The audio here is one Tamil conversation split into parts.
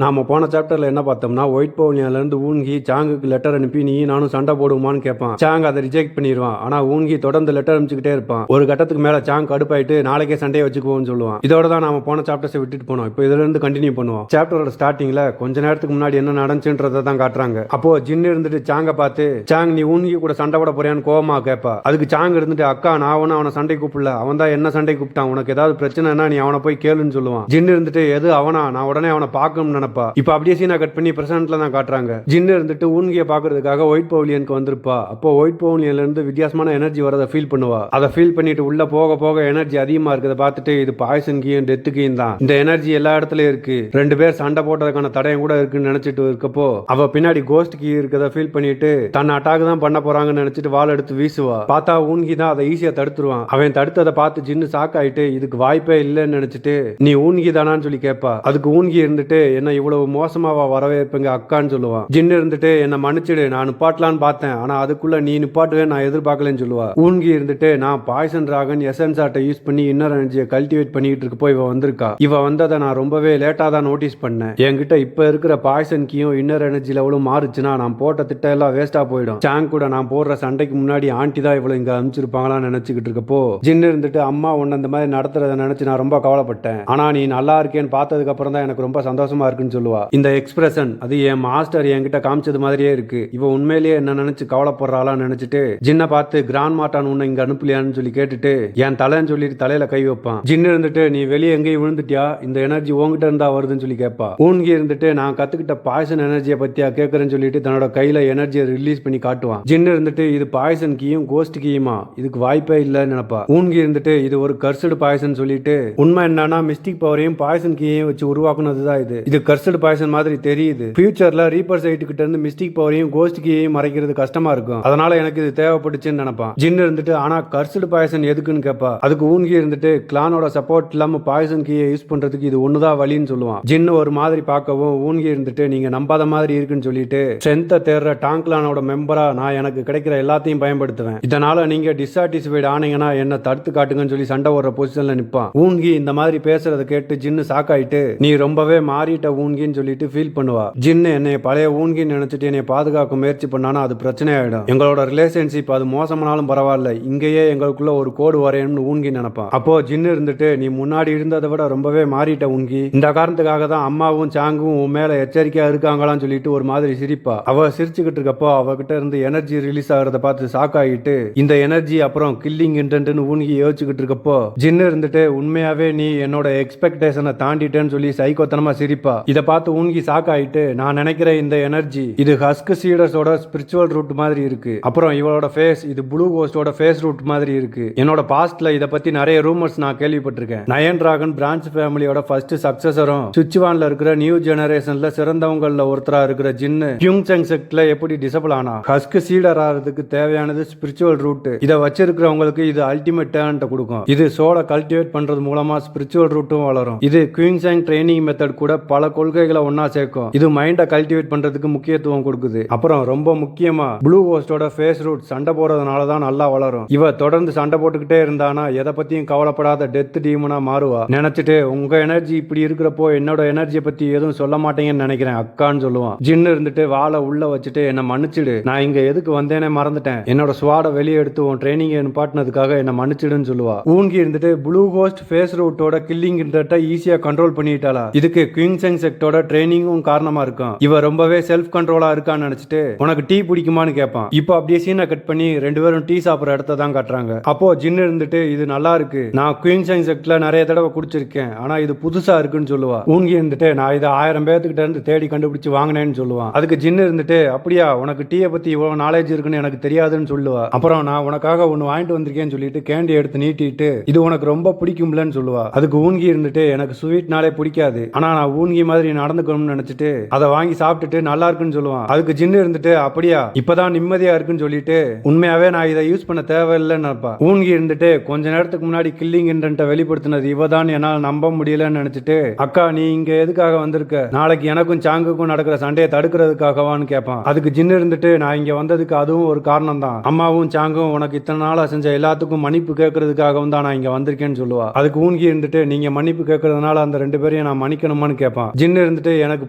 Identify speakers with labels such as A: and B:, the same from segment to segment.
A: நாம போன சாப்டர்ல என்ன பார்த்தோம்னா ஒயிட் பவுலியால இருந்து ஊன்கி சாங்குக்கு லெட்டர் அனுப்பி நீ நானும் சண்டை போடுவோமான்னு கேட்பான். சாங் அதை ரிஜெக்ட் பண்ணிடுவான். ஆனா ஊன்கி தொடர்ந்து லெட்டர் அனுப்பிச்சுக்கிட்டே இருப்பான். ஒரு கட்டத்துக்கு மேல சாங் கடுப்பாயிட்டு நாளைக்கே சண்டையை வச்சுக்குவோம்னு சொல்லுவான். இதோட தான் நாம போன சாப்டர்ஸை விட்டுட்டு போனோம். இப்போ இதுல இருந்து கண்டினியூ பண்ணுவோம். சாப்டரோட ஸ்டார்டிங்ல கொஞ்ச நேரத்துக்கு முன்னாடி என்ன நடந்துச்சுன்றதை தான் காட்டுறாங்க. அப்போ ஜின் இருந்துட்டு சாங்க பார்த்து, சாங் நீ ஊன்கி கூட சண்டை போட போறியான்னு கோவமா கேட்பா. அதுக்கு சாங் இருந்துட்டு, அக்கா நான் அவனை சண்டை கூப்பிடல, அவன் தான் என்ன சண்டை கூப்பிட்டான், உனக்கு ஏதாவது பிரச்சனைனா நீ அவனை போய் கேளுன்னு சொல்லுவான். ஜின் இருந்துட்டு, எது அவனா, நான் உடனே அவனை பார்க்கணும்னு நினைப்பா. இப்ப அப்படியே சீனா கட் பண்ணி பிரசன்ட்ல தான் காட்டுறாங்க. ஜின் இருந்துட்டு ஊன்கிய பாக்குறதுக்காக ஒயிட் பவுலியனுக்கு வந்திருப்பா. அப்போ ஒயிட் பவுலியன்ல இருந்து வித்தியாசமான எனர்ஜி வரதை ஃபீல் பண்ணுவா. அதை ஃபீல் பண்ணிட்டு உள்ள போக போக எனர்ஜி அதிகமா இருக்கிறத பார்த்துட்டு இது பாய்சன் கீயும் டெத் கீயும் தான், இந்த எனர்ஜி எல்லா இடத்துலயும் இருக்கு, ரெண்டு பேர் சண்டை போட்டதுக்கான தடயம் கூட இருக்குன்னு நினைச்சிட்டு இருக்கப்போ அவ பின்னாடி கோஸ்ட் கீ இருக்கிறத ஃபீல் பண்ணிட்டு தன் அட்டாக் தான் பண்ண போறாங்கன்னு நினைச்சிட்டு வால் எடுத்து வீசுவா. பார்த்தா ஊன்கி தான் அதை ஈஸியா தடுத்துருவான். அவன் தடுத்ததை பார்த்து ஜின்னு ஷாக் ஆயிட்டு இதுக்கு வாய்ப்பே இல்லைன்னு நினைச்சிட்டு நீ ஊன்கி தானான்னு சொல்லி கேட்பா. அதுக்கு ஊன்கி இருந்துட்டு என்ன இவ்வளவு மோசமாவா வரவேற்பங்க அக்கான்னு சொல்லுவான். ஜின்னு இருந்துட்டு என்ன மன்னிச்சிடு, நான் நிப்பாட்டலான்னு பார்த்தேன், ஆனா அதுக்குள்ள நீ நிப்பாட்டுவே நான் எதிர்பார்க்கலன்னு சொல்லுவா. ஊன்கி இருந்துட்டு நான் பாய்சன் டிராகன் எசன்ஸ் ஆட்டை யூஸ் பண்ணி இன்னர் எனர்ஜியை கல்டிவேட் பண்ணிட்டு இருக்கப்போ இவ வந்திருக்கா. இவ வந்ததை நான் ரொம்பவே லேட்டா தான் நோட்டீஸ் பண்ணேன். என்கிட்ட இப்ப இருக்கிற பாய்சன் கீயும் இன்னர் எனர்ஜி லெவலும் மாறுச்சுன்னா நான் போட்ட திட்டம் எல்லாம் வேஸ்டா போயிடும். சாங் கூட நான் போடுற சண்டைக்கு முன்னாடி ஆண்டி தான் இவ்வளவு இங்க அனுப்பிச்சிருப்பாங்களான்னு நினைச்சுக்கிட்டு இருக்கப்போ ஜின்னு இருந்துட்டு அம்மா உன்ன இந்த மாதிரி நடத்துறத நினைச்சு நான் ரொம்ப கவலைப்பட்டேன், ஆனா நீ நல்லா இருக்கேன்னு பார்த்ததுக்கு அப்புறம் தான் எனக்கு ரொம்ப சந்தோஷமா இருக்குன்னு சொல்லுவா. இந்த எக்ஸ்பிரஷன் அது என் மாஸ்டர் என்கிட்ட காமிச்சது மாதிரியே இருக்கு. இவ உண்மையிலேயே என்ன நினைச்சு கவலைப்படுறாளான்னு நினைச்சிட்டு ஜின்னை பார்த்து கிராண்ட் மாட்டான் உன்னை இங்க அனுப்பலையான்னு சொல்லி கேட்டுட்டு என் தலைன்னு சொல்லிட்டு தலையில கை வைப்பான். ஜின்னு இருந்துட்டு நீ வெளியே எங்கேயும் விழுந்துட்டியா, இந்த எனர்ஜி உங்ககிட்ட இருந்தா வருதுன்னு சொல்லி கேட்பா. ஊன்கி இருந்துட்டு நான் கத்துக்கிட்ட பாய்சன் எனர்ஜியை பத்தியா கேட்கறேன்னு சொல்லிட்டு தன்னோட கையில எனர்ஜியை ரிலீஸ் பண்ணி காட்டுவான். ஜின்னு இருந்துட்டு இது பாய்சன் கீயும் கோஸ்ட் கீயுமா, இதுக்கு வாய்ப்பே இல்லைன்னு நினைப்பா. ஊன்கி இருந்துட்டு இது ஒரு கர்சடு பாய்சன் சொல்லிட்டு உண்மை என்னன்னா மிஸ்டிக் பவரையும் பாய்சன் கீயையும் வச்சு உருவாக்குனதுதான் இது கர்சடு பாய்சன் மாதிரி தெரியுது. ஃபியூச்சர்ல ரீப்பர் சைட்டு கிட்ட இருந்து மிஸ்டிக் பவரையும் கோஸ்ட் கீயையும் மறைக்கிறது கஷ்டமா இருக்கும், அதனால எனக்கு இது தேவைப்பட்டுச்சுன்னு நினைப்பான். ஜின் இருந்துட்டு ஆனா கர்சடு பாய்சன் எதுக்குன்னு கேட்பா. அதுக்கு ஊன்கி இருந்துட்டு கிளானோட சப்போர்ட் இல்லாம பாய்சன் கீயை யூஸ் பண்றதுக்கு இது ஒண்ணுதான் வழின்னு சொல்லுவான். ஜின்னு ஒரு மாதிரி பார்க்கவும் ஊன்கி இருந்துட்டு நீங்க நம்பாத மாதிரி இருக்குன்னு சொல்லிட்டு ஸ்ட்ரென்த்தை தேர்ற டாங் கிளானோட மெம்பரா நான் எனக்கு கிடைக்கிற எல்லாத்தையும் பயன்படுத்துவேன், இதனால நீங்க டிசாட்டிஸ்ஃபைட் ஆனீங்கன்னா என்ன தடுத்து காட்டுங்கன்னு சொல்லி சண்டை ஓடுற பொசிஷன்ல நிப்பான். ஊன்கி இந்த மாதிரி பேசுறத கேட்டு ஜின்னு சாக்காயிட்டு நீ ரொம்பவே மாறிட்ட ஊன்கின்னு சொல்லிட்டு ஃபீல் பண்ணுவா. ஜின்னு என்னைய பழைய ஊன்கின்னு நினைச்சிட்டு என்னை பாதுகாக்க முயற்சி பண்ணானா அது பிரச்சனை ஆயிடும், எங்களோட ரிலேஷன்ஷிப் அது மோசமானாலும் பரவாயில்ல, இங்கேயே எங்களுக்குள்ள ஒரு கோடு வரையணும்னு ஊன்கி நினைப்பான். அப்போ ஜின்னு இருந்துட்டு நீ முன்னாடி இருந்ததை விட ரொம்பவே மாறிட்ட ஊன்கி, இந்த காரணத்துக்காக தான் அம்மாவும் சாங்கும் உன் மேல எச்சரிக்கையா இருக்காங்களான்னு சொல்லிட்டு ஒரு மாதிரி சிரிப்பா. அவ சிரிச்சுக்கிட்டு இருக்கப்போ அவகிட்ட இருந்து எனர்ஜி ரிலீஸ் ஆகிறத பார்த்து ஷாக் ஆகிட்டு இந்த எனர்ஜி அப்புறம் கில்லிங் இன்டென்ட்னு ஊன்கி யோசிச்சுக்கிட்டு இருக்கப்போ ஜின்னு இருந்துட்டு உண்மையாவே நீ என்னோட எக்ஸ்பெக்டேஷனை தாண்டிட்டேன்னு சொல்லி சைக்கோத்தனமா சிரிப்பா. இதை பார்த்து ஊன்கி ஷாக் ஆயிட்டு நான் நினைக்கிறேன் இந்த எனர்ஜி இது ஹஸ்க் சீடர்ஸோட ஸ்பிரிச்சுவல் ரூட் மாதிரி இருக்கு, அப்புறம் இவளோட ஃபேஸ் இது ப்ளூ கோஸ்டோட ஃபேஸ் ரூட் மாதிரி இருக்கு, என்னோட பாஸ்ட்ல இத பத்தி நிறைய ரூமர்ஸ் நான் கேள்விப்பட்டிருக்கேன், நயன் டிராகன் பிரான்ச் ஃபேமிலியோட ஃபர்ஸ்ட் சக்சஸரும் சுச்சுவான்ல இருக்கிற நியூ ஜெனரேஷன்ல சிறந்தவங்கள்ல ஒருத்தரா இருக்கிற ஜின்னு பியூங்செங் செக்ட்ல எப்படி டிசபிள் ஆனா ஹஸ்க் சீடர் ஆகிறதுக்கு தேவையானது ஸ்பிரிச்சுவல் ரூட், இதை வச்சிருக்கிறவங்களுக்கு இது அல்டிமேட் டேலண்ட்டை கொடுக்கும், இது சோலை கல்டிவேட் பண்றது மூலமா ஸ்பிரிச்சுவல் ரூட்டும் வளரும், இது குயிங்சாங் ட்ரைனிங் மெத்தட் கூட பல கொள்கைகளை ஒன்னா சேர்க்கும், இது மைண்டை கல்டிவேட் பண்றதுக்கு முக்கியத்துவம் கொடுக்குது, அப்புறம் ரொம்ப முக்கியமா ப்ளூ கோஸ்டோட ஃபேஸ் ரூட் சண்டை போறதுனால தான் நல்லா வளரும், இவ தொடர்ந்து சண்டை போட்டுக்கிட்டே இருந்தானா எதை பத்தியும் கவலைப்படாத டெத் டீமனா மாறுவா, நினைச்சிட்டு உங்க எனர்ஜி இப்படி இருக்கிறப்போ என்னோட எனர்ஜியை பத்தி எதுவும் சொல்ல மாட்டேங்கன்னு நினைக்கிறேன் அக்கான்னு சொல்லுவான். ஜின்னு இருந்துட்டு வாழை உள்ள வச்சுட்டு என்ன மன்னிச்சிடு, நான் இங்க எதுக்கு வந்தேனே மறந்துட்டேன், என்னோட ஸ்வாட வெளியே எடுத்து உன் ட்ரைனிங் நிப்பாட்டினதுக்காக என்ன மன்னிச்சிடுன்னு சொல்லுவா. ஊன்கி இருந்துட்டு ப்ளூ கோஸ்ட் ஃபேஸ் ரூட்டோட கில்லிங் இன்டென்ட்டை ஈஸியா கண்ட்ரோல் பண்ணிட்டாளா, இதுக்கு குயிங்செங் செக்டோட ட்ரைனிங்கும் காரணமா இருக்கும், இவ ரொம்பவே செல்ஃப் கண்ட்ரோலா இருக்கான்னு நினைச்சிட்டு உனக்கு டீ பிடிக்குமான்னு கேட்பான். இப்போ அப்படியே சீனை கட் பண்ணி ரெண்டு பேரும் டீ சாப்பிட்ற இடத்த தான் காட்டுறாங்க. அப்போ ஜின்னு இருந்துட்டு இது நல்லா இருக்கு, நான் குயிங்செங் செக்ட்ல நிறைய தடவை குடிச்சிருக்கேன், ஆனா இது புதுசா இருக்குன்னு சொல்லுவா. ஊன்கி இருந்துட்டு நான் இதை 1000 பேர்த்துக்கிட்ட இருந்து தேடி கண்டுபிடிச்சு வாங்கினேன்னு சொல்லுவான். அதுக்கு ஜின்னு இருந்துட்டு அப்படியா உனக்கு டீயை பத்தி இவ்வளவு நாலேஜ் இருக்குன்னு எனக்கு தெரியாதுன்னு சொல்லுவா. அப்புறம் நான் உனக்காக ஒன்னு வாங்கிட்டு வந்திருக்கேன்னு சொல்லிட்டு கேண்டி எடுத்து நீட்டிட்டு இது உனக்கு ரொம்ப பிடிக்கும்லன்னு சொல்லுவா. அதுக்கு ஊன்கி இருந்துட்டு எனக்கு ஸ்வீட்னாலே பிடிக்காது, ஆனா நான் ஊன்கி மாதிரி நடந்துக்கணும்னு நினைச்சிட்டு அதை வாங்கி சாப்பிட்டுட்டு நல்லா இருக்குன்னு சொல்லுவான். அதுக்கு ஜின்னு இருந்துட்டு அப்படியா இப்பதான் நிம்மதியா இருக்குன்னு சொல்லிட்டு உண்மையாவே நான் இதை யூஸ் பண்ண தேவையில்லைன்னு நினைப்பா. ஊன்கி இருந்துட்டு கொஞ்ச நேரத்துக்கு முன்னாடி கில்லிங் இன்டென்ட்டை வெளிப்படுத்தினது இவதான் என்னால் நம்ப முடியலன்னு நினைச்சிட்டு அக்கா நீ இங்க எதுக்காக வந்திருக்க, நாளைக்கு எனக்கும் சாங்குக்கும் நடக்கிற சண்டையை தடுக்கிறதுக்காகவான்னு கேட்பான். அதுக்கு ஜின்னு இருந்துட்டு நான் இங்க வந்ததுக்கு அதுவும் ஒரு காரணம் தான், அம்மாவும் சாங்கும் உனக்கு இத்தனை நாளா செஞ்ச எல்லாத்துக்கும் மன்னிப்பு கேட்கறதுக்காகவும் தான் நான் இங்க வந்திருக்கேன்னு சொல்லுவா. அதுக்கு ஊன்கி இருந்துட்டு நீங்க மன்னிப்பு கேட்கறதுனால அந்த ரெண்டு பேரையும் நான் மன்னிக்கணுமான்னு கேட்பான். ஜின்னு இருந்துட்டு எனக்கு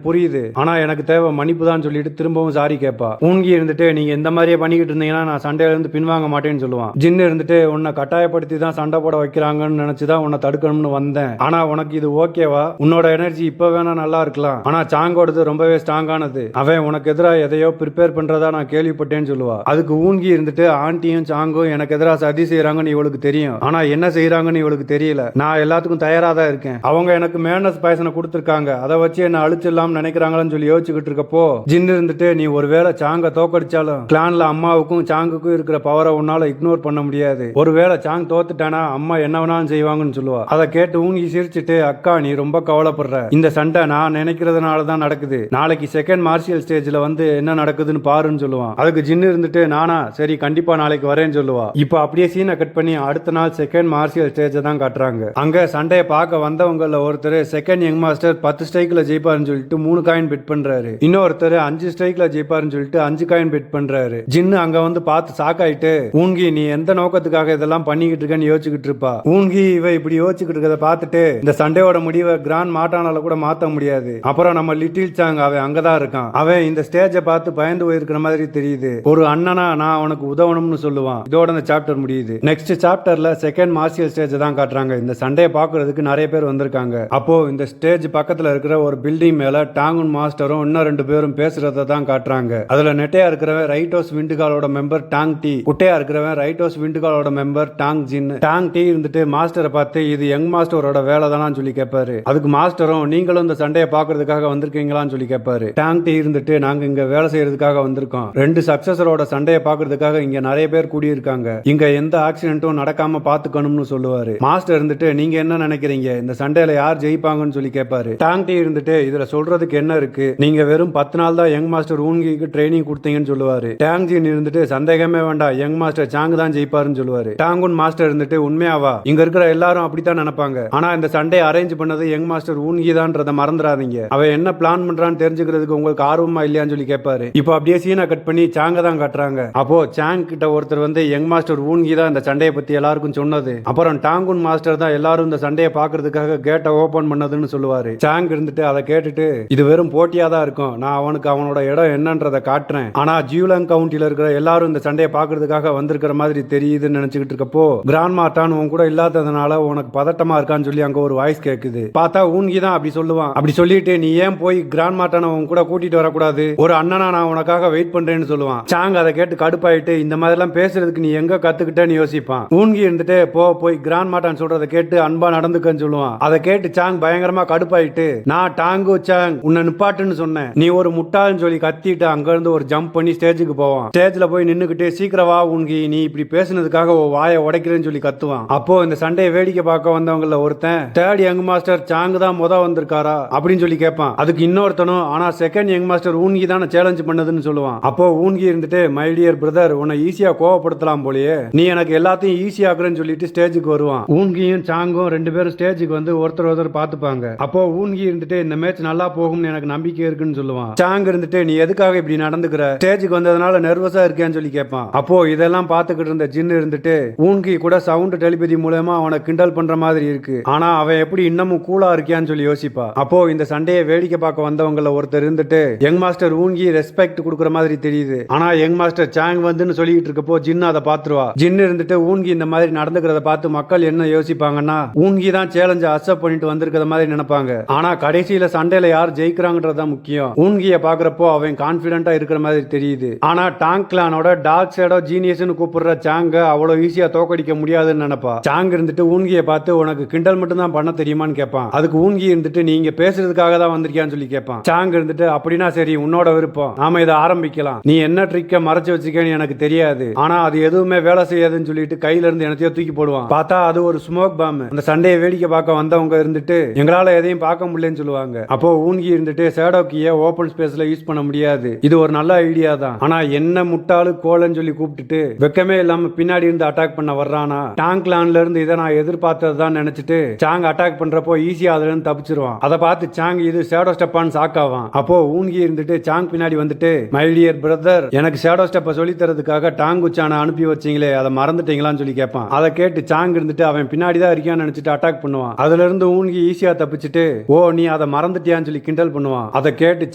A: புரியுது, ஆனா எனக்கு தேவை மன்னிப்பு தான் சொல்லிட்டு திரும்பவும் சாரி கேட்பா. ஊன்கி இருந்துட்டு நீங்க இந்த மாதிரியே பண்ணிக்கிட்டு இருந்தீங்கன்னா நான் சண்டையில இருந்து பின்வாங்க மாட்டேன்னு சொல்லுவான். ஜின்னு இருந்துட்டு உன்னை கட்டாயப்படுத்தி தான் சண்டை போட வைக்கிறாங்கன்னு நினைச்சுதான் உன்னை தடுக்கணும்னு வந்தேன். ஆனா உனக்கு இது ஓகேவா? உன்னோட எனர்ஜி இப்ப வேணா நல்லா இருக்கலாம், ஆனா சாங்கோடது ரொம்பவே ஸ்ட்ராங்கானது. அவன் உனக்கு எதிராக எதையோ ப்ரிப்பேர் பண்றதா நான் கேள்விப்பட்டேன்னு சொல்லுவா. அதுக்கு ஊன்கி இருந்துட்டு ஆண்டியும் சாங்கும் எனக்கு எதிராக சதி செய்யறாங்கன்னு இவளுக்கு தெரியும், ஆனா என்ன செய்யறாங்கன்னு இவளுக்கு தெரியல. நான் எல்லாத்துக்கும் தயாரா தான் இருக்கேன். அவங்க எனக்கு மேனஸ் பாய்சனை கொடுத்துருக்காங்க, அதை வச்சு என்ன அழிச்சிடலாம் நினைக்கிறாங்கன்னு சொல்லி யோசிச்சுக்கிட்டு இருக்கப்போ ஜின்னு இருந்துட்டு நீ ஒருவேளை சாங்க தோக்கடிச்சாலும் கிளான்ல அம்மாவுக்கும் சாங்குக்கும் இருக்கிற பவரை உன்னால இக்னோர் பண்ண முடியாது. ஒருவேளை சாங் தோத்துட்டானா அம்மா என்ன வேணாலும் செய்வாங்கன்னு சொல்லுவா. அதை கேட்டு ஊங்கி சிரிச்சுட்டு அக்கா நீ ரொம்ப கவலைப்படுற, இந்த சண்டை நான் நினைக்கிறதுனால தான் நடக்குது, நாளைக்கு செகண்ட் மார்ஷியல் ஸ்டேஜ்ல வந்து என்ன நடக்குதுன்னு பாருன்னு சொல்லுவான். அதுக்கு ஜின்னு இருந்துட்டு நானா சரி கண்டிப்பா நாளைக்கு வரேன்னு சொல்லுவா. இப்போ அப்படியே சீனை கட் பண்ணி அடுத்த நாள் செகண்ட் மார்ஷியல் ஸ்டேஜை தான் காட்டுறாங்க. அங்க சண்டையை பார்க்க வந்தவங்கள ஒருத்தர் செகண்ட் யங் மாஸ்டர் 10 ஸ்ட்ரைக்ல ஜெயிப்பாருன்னு சொல்லிட்டு 3 காயின் பெட் பண்றாரு. இன்னொருத்தர் 5 ஸ்ட்ரைக்ல ஜெயிப்பாருன்னு சொல்லிட்டு 5 காயின் பெட் பண்றாரு. ஜின்னு அங்க வந்து பார்த்து சாக்காயிட்டு ஊன்கி நீ எந்த நோக்கத்துக்காக இதெல்லாம் பண்ணிக்கிட்டு இருக்கேன்னு யோசிச்சுக்கிட்டு இருப்பா. ஊன்கி இவ இப்படி யோசிச்சுக்கிட்டு இருக்கதை பார்த்துட்டு இந்த சண்டையோட முடிவை கிராண்ட் மாட்டானால கூட மாத்த முடியாது. அப்புறம் நம்ம லிட்டில் சாங் அவன் அங்கதான் இருக்கான். அவன் இந்த ஸ்டேஜை பார்த்து பயந்து போயிருக்கிற மாதிரி தெரியுது. ஒரு அண்ணனா நான் அவனுக்கு உதவணும்னு சொல்லுவான். இதோட இந்த சாப்டர் முடியுது. நெக்ஸ்ட் சாப்டர்ல செகண்ட் மார்ஷியல் ஸ்டேஜ் தான் காட்டுறாங்க. இந்த சண்டையை பாக்குறதுக்கு நிறைய பேர் வந்திருக்காங்க. அப்போ இந்த ஸ்டேஜ் பக்கத்துல இருக்கிற ஒரு பில்டிங் மேல டாங்குன் மாஸ்டரும் இன்னும் 2 பேரும் பேசுறத தான் காட்டுறாங்க. அதுல நெட்டையா இருக்கிறவன் ரைட்டோஸ் விண்டுகாலோட மெம்பர் டாங் டி, குட்டையா இருக்கிறவன் ரைட்டோஸ் விண்டுகாலோட மெம்பர் டாங் ஜின். டாங் டி இருந்துட்டு மாஸ்டரை பார்த்து இது யங் மாஸ்டரோட வேலை தானான்னு சொல்லி கேட்பாரு. அதுக்கு மாஸ்டரும் நீங்களும் இந்த சண்டையை பாக்குறதுக்காக வந்திருக்கீங்களான்னு சொல்லி கேட்பாரு. டாங் டி இருந்துட்டு நாங்க இங்க வேலை செய்யறதுக்காக வந்திருக்கோம், 2 சக்சஸரோட சண்டையை பாக்குறதுக்காக இங்க நிறைய பேர் கூடியிருக்காங்க, இங்க எந்த ஆக்சிடென்ட்டும் நடக்காம பாத்துக்கணும்னு சொல்லுவாரு. மாஸ்டர் இருந்துட்டு நீங்க என்ன நினைக்கிறீங்க, இந்த சண்டையில யார் ஜெயிப்பாங்கன்னு சொல்லி கேட்பாரு. டாங் டி இருந்துட்டு இதுல சொல்றதுக்கு என்ன இருக்கு, நீங்க வெறும் 10 நாள் தான் யங் மாஸ்டர் ஊன்கிக்கு ட்ரைனிங் கொடுத்தீங்கன்னு சொல்லுவாரு. டாங் ஜின் இருந்துட்டு சந்தேகமே வேண்டாம், யங் மாஸ்டர் சாங் தான் ஜெயிப்பாருன்னு சொல்லுவாரு. டாங்குன் மாஸ்டர் இருந்துட்டு உண்மையாவா, இங்க இருக்கிற எல்லாரும் அப்படித்தான் நினைப்பாங்க, ஆனா இந்த சண்டையை அரேஞ்ச் பண்ணது யங் மாஸ்டர் ஊன்கி தான்றதை மறந்துடாதீங்க, அவன் என்ன பிளான் பண்றான்னு தெரிஞ்சுக்கிறதுக்கு உங்களுக்கு ஆர்வமா இல்லையான்னு சொல்லி கேட்பாரு. இப்போ அப்படியே சீனை கட் பண்ணி சாங்க தான் காட்டுறாங்க. அப்போ சாங் கிட்ட ஒருத்தர் வந்து யங் மாஸ்டர் ஊன்கி தான் இந்த சண்டையை பத்தி எல்லாருக்கும் சொன்னது, அப்புறம் டாங்குன் மாஸ்டர் தான் எல்லாரும் இந்த சண்டையை பாக்குறதுக்காக கேட்டை ஓபன் பண்ணதுன்னு சொல்லுவாரு. சாங் இருந்துட்டு அதை கேட்டுட்டு இது வெறும் போட்டியா தான் இருக்கும், நான் அவனுக்கு அவனோட இடம் என்னன்றதை காட்டுறேன், ஆனா ஜியூலாங் கவுண்டில இருக்கிற எல்லாரும் இந்த சண்டையை பாக்குறதுக்காக வந்திருக்கிற மாதிரி தெரியுதுன்னு நினைச்சுக்கிட்டு இருக்கப்போ கிராண்ட் மார்டான் உன் கூட இல்லாததுனால உனக்கு பதட்டமா இருக்கான்னு சொல்லி அங்க ஒரு வாய்ஸ் கேக்குது. பார்த்தா ஊன்கி தான் அப்படி சொல்லுவான். அப்படி சொல்லிட்டு நீ ஏன் போய் கிராண்ட் மார்டான உன் கூட கூட்டிட்டு வரக்கூடாது, ஒரு அண்ணனா நான் உனக்காக வெயிட் பண்றேன்னு சொல்லுவான். சாங் அதை கேட்டு கடுப்பாயிட்டு இந்த மாதிரி எல்லாம் பேசுறதுக்கு நீ எங்க கத்துக்கிட்டேன்னு யோசிப்பான். ஊன்கி இருந்துட்டு போய் கிராண்ட் மார்டான் சொல்றதை கேட்டு அன்பா நடந்துக்கன்னு சொல்லுவான். அதை கேட்டு சாங் பயங்கரமா கடுப்பாயிட்டு நான் டாங்கு சாங் உன்னை நிப்பாட்டுன்னு சொன்னேன், நீ ஒரு முட்டாள்னு சொல்லி கத்திட்டு அங்க இருந்து ஒரு ஜம்ப் பண்ணி ஸ்டேஜுக்கு போவான். ஸ்டேஜ்ல போய் நின்னுக்கிட்டு சீக்கிரம் வா ஊன்கி, நீ இப்படி பேசுனதுக்காக வாயை உடைக்கிறேன்னு சொல்லி கத்துவான். அப்போ இந்த சண்டையை வேடிக்கை பார்க்க வந்தவங்கள ஒருத்தன் தேர்ட் யங் மாஸ்டர் சாங் தான் வந்திருக்காரா அப்படின்னு சொல்லி கேட்பான். அதுக்கு இன்னொருத்தனும் ஆனா செகண்ட் யங் மாஸ்டர் ஊன்கி தானே சேலஞ்ச் பண்ணதுன்னு சொல்லுவான். அப்போ ஊன்கி இருந்துட்டு மை டியர் பிரதர் உன்னை ஈஸியா கோவப்படுத்தலாம் போலயே, நீ எனக்கு எல்லாத்தையும் ஈஸியா ஆக்குறேன்னு சொல்லிட்டு ஸ்டேஜுக்கு வருவான். ஊன்கியும் சாங்கும் 2 பேரும் ஸ்டேஜுக்கு வந்து ஒருத்தர் பார்த்துப்பாங்க. அப்போ ஊன்கி இருந்துட்டு இந்த மேட்ச் நல்லா போகும்னு எனக்கு நம்பிக்கை இருக்குன்னு சொல்லுவான். சாங் இருந்துட்டு நீ எதுக்காக இப்படி நடந்துக்கிற, ஸ்டேஜுக்கு வந்ததுனால நர்வஸா இருக்கேன்னு சொல்லி கேட்பான். அப்போ இதெல்லாம் பார்த்துக்கிட்டு இருந்த ஜின் இருந்துட்டு ஊன்கி கூட சவுண்ட் டெலிபதி மூலமா அவனை கிண்டல் பண்ற மாதிரி இருக்கு, ஆனா அவன் எப்படி இன்னமும் கூலா இருக்கியான்னு சொல்லி யோசிப்பா. அப்போ இந்த சண்டையை வேடிக்கை பார்க்க வந்தவங்கள ஒருத்தர் இருந்துட்டு யங் மாஸ்டர் ஊன்கி ரெஸ்பெக்ட் கொடுக்குற மாதிரி தெரியுது, ஆனா யங் மாஸ்டர் சாங் வந்துன்னு சொல்லிட்டு இருக்கப்போ ஜின் அதை பாத்துருவா. ஜின் இருந்துட்டு ஊன்கி இந்த மாதிரி நடந்துக்கிறத பார்த்து மக்கள் என்ன யோசிப்பாங்கன்னா ஊன்கி தான் சேலஞ்ச அக்செப்ட் பண்ணிட்டு வந்திருக்கிற மாதிரி நினைப்பாங்க, ஆனா கடைசியில சண்டையில யார் ஜெயிக்கிறாங்கன்றத முக்கியம். ஊன்கிய பாக்குறப்போ அவன் கான்பிடென்ட்டா இருக்கிற மாதிரி தெரியுது, ஆனா டாங் கிளானோட டார்க் ஷேடோ ஜீனியஸ்னு கூப்பிடுற சாங்க அவ்வளவு ஈஸியா தோக்கடிக்க முடியாதுன்னு நினைப்பா. சாங் இருந்துட்டு ஊன்கிய பார்த்து உனக்கு கிண்டல் மட்டும் தான் பண்ண தெரியுமான்னு கேட்பான். அதுக்கு ஊன்கி இருந்துட்டு நீங்க பேசுறதுக்காக தான் வந்திருக்கியான்னு சொல்லி கேட்பான். சாங் இருந்துட்டு அப்படின்னா சரி உன்னோட விருப்பம், நாம இதை ஆரம்பிக்கலாம், நீ என்ன ட்ரிக்க மறைச்சு வச்சுக்கன்னு எனக்கு தெரியாது, ஆனா அது எதுவுமே வேலை செய்யாதுன்னு சொல்லிட்டு கையில இருந்து எனத்தையோ தூக்கி போடுவான். பார்த்தா அது ஒரு ஸ்மோக் பாம். அந்த சண்டையை வேடிக்கை பார்க்க வந்தவங்க இருந்துட்டு எங்களால எதையும் பார்க்க முடியலன்னு சொல்லுவாங்க. அப்போ ஊன்கி இருந்துட்டு ஷேடோ கீயை ஓபன் ஸ்பேஸ்ல யூஸ் பண்ண முடியாது, இது ஒரு நல்ல ஐடியா தான், ஆனா என்ன முட்டாளு கோலன்னு சொல்லி கூப்பிட்டுட்டு வெக்கமே இல்லாம பின்னாடி இருந்து அட்டாக் பண்ண வர்றானா, டாங் கிளான்ல இருந்து இதை நான் எதிர்பார்த்ததுதான் நினைச்சிட்டு சாங் அட்டாக் பண்றப்போ ஈஸியா அதுல இருந்து தப்பிச்சிருவான். அதை பார்த்து சாங் இது ஷேடோ ஸ்டெப்பான்னு சாக்காவான். அப்போ ஊன்கி இருந்துட்டு சாங் பின்னாடி வந்துட்டு மை டியர் பிரதர் எனக்கு ஷேடோ ஸ்டெப்பை சொல்லி தரதுக்காக டாங்குச்சான அனுப்பி வச்சீங்களே அதை மறந்துட்டீங்களான்னு சொல்லி கேட்பான். அதை கேட்டு சாங் இருந்துட்டு அவன் பின்னாடி தான் இருக்கான்னு நினைச்சிட்டு அட்டாக் பண்ணுவான். அதுல இருந்து ஊன்கி ஈஸியா தப்பிச்சுட்டு ஓ நீ அதை மறந்துட்டியான்னு சொல்லி கிண்டல் பண்ணுவான். அதை கேட்டு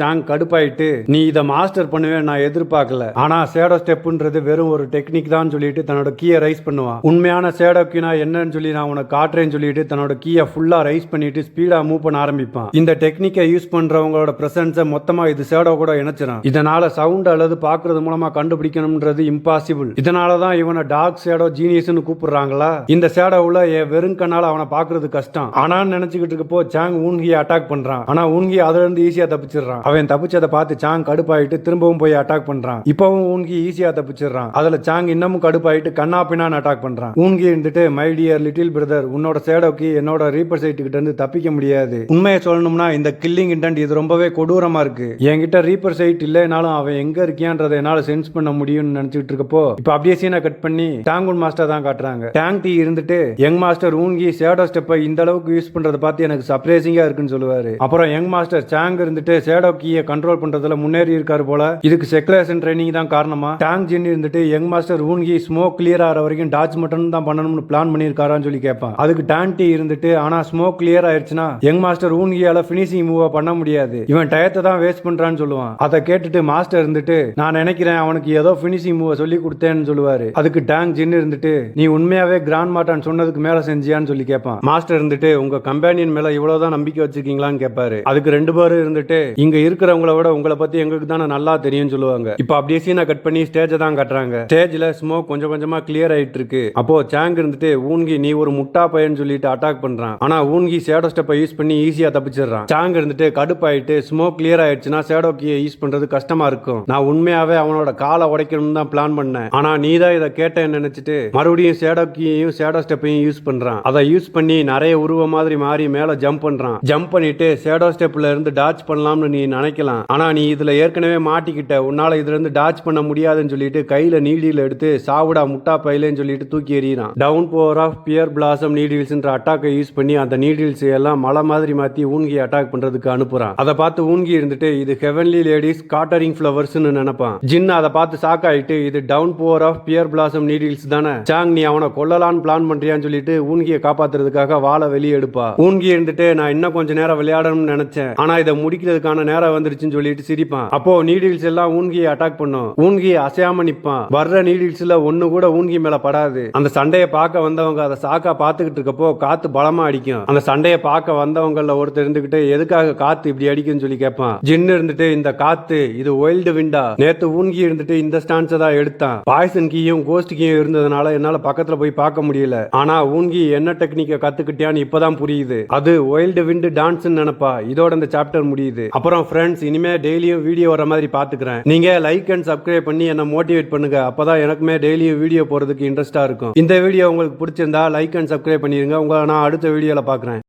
A: சாங் கடுப்பாயிட்டு நீ இதை மாஸ்டர் பண்ணுவேன் நான் எதிர்பார்க்கல, ஆனா ஷேடோ ஸ்டெப்ன்றது வெறும் ஒரு டெக்னிக் தான் சொல்லிட்டு தன்னோட கீயை ரைஸ் பண்ணுவான். உண்மையான ஷேடோ கீனா என்னன்னு சொல்லி நான் உனக்கு காட்டுறேன்னு சொல்லிட்டு தன்னோட கீயை ஃபுல்லா ரைஸ் பண்ணிட்டு ஸ்பீடா மூவ் பண்ண ஆரம்பிப்பான். இந்த டெக்னிக்கை யூஸ் பண்றவங்களோட பிரசன்ஸை மொத்தமா இது ஷேடோ கூட இணைச்சிடும். இதனால சவுண்ட் அல்லது பாக்குறது மூலமா கண்டுபிடிக்கணும்ன்றது இம்பாசிபிள். இதனாலதான் இவனை டார்க் ஷேடோ ஜீனியஸ்னு கூப்பிடுறாங்களா. இந்த ஷேடோவுல வெறும் கண்ணால அவனை பாக்குறது கஷ்டம். ஆனா நினைச்சுக்கிட்டு இருக்கப்போ சாங் ஊன்கியை அட்டாக் பண்றான். ஆனா ஊன்கி அதுல இருந்து ஈஸியா தப்பிச்சிடறான். அவன் தப்பிச்சதை பார்த்து சாங் கடுப்பாயிட்டு திரும்பவும் போய் அட்டாக் பண்றான். இப்பவும் ஊன்கி ஈஸியா தப்பிச்சிடறான். அதுல சாங் இன்னமும் கடுப்பாயிட்டு கண்ணா பின்னான்னு அட்டாக் பண்றான். ஊன்கி இருந்துட்டு மை டியர் லிட்டில் பிரதர், உன்னோட ஷேடோக்கு என்னோட ரீப்பர் சைட் கிட்ட இருந்து தப்பிக்க முடியாது. உண்மையை சொல்லணும்னா இந்த கில்லிங் இன்டென்ட் இது ரொம்பவே கொடூரமா இருக்கு. என்கிட்ட ரீப்பர் சைட் இல்லைனாலும் அவன் எங்க இருக்கியான்றதை என்னால சென்ஸ் பண்ண முடியும்னு நினைச்சிட்டு இருக்கப்போ இப்ப அப்படியே சீனை கட் பண்ணி டாங்குன் மாஸ்டர் தான் காட்டுறாங்க. டாங் டி இருந்துட்டு யங் மாஸ்டர் ஊன்கி ஷேடோ ஸ்டெப்பை இந்த அளவுக்கு யூஸ் பண்றத பார்த்து எனக்கு சர்ப்ரைசிங்கா இருக்குன்னு சொல்லுவாரு. அப்புறம் யங் மாஸ்டர் சாங் இருந்துட்டு ஷேடோ கீயை கண்ட்ரோல் பண்றதுல முன்னேறி இருக்காரு போல. இதுக்கு செக்குலேஷன் ட்ரைனிங் தான் காரணமா. டாங் ஜின் இருந்துட்டு யங் மாஸ்டர் ஊன்கி ஸ்மோக் கிளியர் ஆகிற வரைக்கும் டாச் மட்டும் தான் பண்ணணும்னு பிளான் பண்ணிருக்காரான்னு சொல்லி கேட்பான். அதுக்கு டாங் டி இருந்துட்டு ஆனா ஸ்மோக் கிளியர் ஆயிடுச்சுன்னா யங் மாஸ்டர் ஊன்கியால பினிஷிங் மூவ் பண்ண முடியாது, இவன் டயத்தை தான் வேஸ்ட் பண்றான்னு சொல்லுவான். அதை கேட்டுட்டு மாஸ்டர் இருந்துட்டு நான் நினைக்கிறேன் அவனுக்கு ஏதோ பினிஷிங் மூவ் சொல்லி கொடுத்தேன்னு சொல்லுவாரு. அதுக்கு டாங் ஜின் இருந்துட்டு நீ உண்மையாவே கிராண்ட் மாட்டான் சொன்னதுக்கு மேல செஞ்சியான்னு சொல்லி கேட்பான். மாஸ்டர் இருந்துட்டு உங்க கம்பேனியன் மேல இவ்வளவுதான் நம்பிக்கை வச்சிருக்கீங்களான்னு கேட்பாரு. அதுக்கு ரெண்டு பேரும் இருந்துட்டு இங்க இருக்கிறவங்கள விட உங்களை பத்தி எங்களுக்கு தானே நல்லா தெரியும் சொல்லுவாங்க. இப்ப அப்படியே சீனை கட் பண்ணி ஸ்டேஜை தான் கட்டுறாங்க. ஸ்டேஜ்ல ஸ்மோக் கொஞ்சம் கொஞ்சமா கிளியர் ஆயிட்டு இருக்கு. அப்போ சாங் இருந்துட்டு ஊன்கி நீ ஒரு முட்டா பையன் சொல்லிட்டு அட்டாக் பண்றான். ஆனா ஊன்கி ஷேடோ ஸ்டெப்பை யூஸ் பண்ணி ஈஸியா தப்பிச்சிடறான். சாங் இருந்துட்டு கடுப்பாயிட்டு ஸ்மோக் கிளியர் ஆயிடுச்சுன்னா ஷேடோ கீயை யூஸ் பண்றது கஷ்டமா இருக்கும், நான் உண்மையாவே அவனோட காலை உடைக்கணும்னு தான் பிளான் பண்ணேன், ஆனா நீ தான் இதை கேட்டேன்னு நினைச்சிட்டு மறுபடியும் ஷேடோ கீயையும் ஷேடோ ஸ்டெப்பையும் யூஸ் பண்றான். அதை யூஸ் பண்ணி நிறைய உருவ மாதிரி மாறி மேல ஜம்ப் பண்றான். ஜம்ப் பண்ணிட்டு ஷேடோ ஸ்டெப்ல இருந்து டாச் பண்ணலாம்னு நீ நினைக்கலாம், ஆனா நீ இதுல ஏற்கனவே மாட்டிக்கிட்ட, உன்னால இதுல இருந்து டாச் பண்ண முடியாதுன்னு சொல்லிட்டு கையில நீடில் எடுத்து சாவுடா முட்டா பையிலன்னு சொல்லிட்டு தூக்கி எறியறான். Down power of pear blossom நீடில்ஸ்ன்ற அட்டாக்கை யூஸ் பண்ணி அந்த நீடில்ஸ் எல்லாம் மலை மாதிரி மாத்தி ஊன்கி அட்டாக் பண்றதுக்கு அனுப்புறான். அதை பார்த்து ஊன்கி இருந்துட்டு இது ஹெவன்லி லேடிஸ் காட்டரிங் ஃபிளவர்ஸ்னு நினைப்பான். ஜின் அதை பார்த்து ஷாக் ஆயிட்டு இது down power of pear blossom needles தானே, சாங் நீ அவனை கொல்லலான்னு பிளான் பண்றியான்னு சொல்லிட்டு ஊன்கியை காப்பாத்துறதுக்காக வாழை வெளியே எடுப்பா. ஊன்கி இருந்துட்டு நான் இன்னும் கொஞ்ச நேரம் விளையாடணும்னு நினைச்சேன், ஆனா இதை முடிக்கிறதுக்கான நேரம் வந்துருச்சுன்னு சொல்லிட்டு சிரிப்பான். அப்போ நீடில்ஸ் எல்லாம் ஊன்கியை அட்டாக் பண்ணும். ஊன்கி அசையாம நிப்பான். வர்ற நீடில்ஸ்ல ஒண்ணு கூட ஊன்கி மேல படாது. அந்த சண்டையை பார்க்க வந்தவங்க அதை சாக்கா பாத்துக்கிட்டு இருக்கப்போ காத்து பலமா அடிக்கும். அந்த சண்டையை பார்க்க வந்தவங்கள ஒருத்தர் இருந்துகிட்டு எதுக்காக காத்து இப்படி அடிக்குன்னு சொல்லி கேட்பான். ஜின் இருந்துட்டு இந்த காத்து இது வைல்டு விண்டா, நேத்து ஊன்கி இருந்துட்டு இந்த ஸ்டான்ஸை தான் எடுத்தான், பாய்சன் கீயும் கோஸ்ட் கீயும் இருந்ததுனால என்னால பக்கத்துல போய் பார்க்க முடியல, ஆனா ஊன்கி என்ன டெக்னிக்கை கத்துக்கிட்டியான்னு இப்பதான் புரியுது, அது வைல்டு விண்ட் டான்ஸ் நினைப்பா. இதோட இந்த சாப்டர் முடியுது. அப்புறம் ஃப்ரெண்ட்ஸ் இனிமே டெய்லியும் வீடியோ வர மாதிரி பாத்துக்கிறேன். நீங்க லைக் அண்ட் சப்ஸ்கிரைப் பண்ணி என்ன மோட்டிவேட் பண்ணுங்க, அப்பதான் எனக்குமே டெய்லியும் வீடியோ போறதுக்கு இன்ட்ரெஸ்டா இருக்கும். இந்த வீடியோ உங்களுக்கு பிடிச்சிருந்தா லைக் அண்ட் சப்ஸ்கிரைப் பண்ணிருங்க. உங்களை நான் அடுத்த வீடியோல பாக்குறேன்.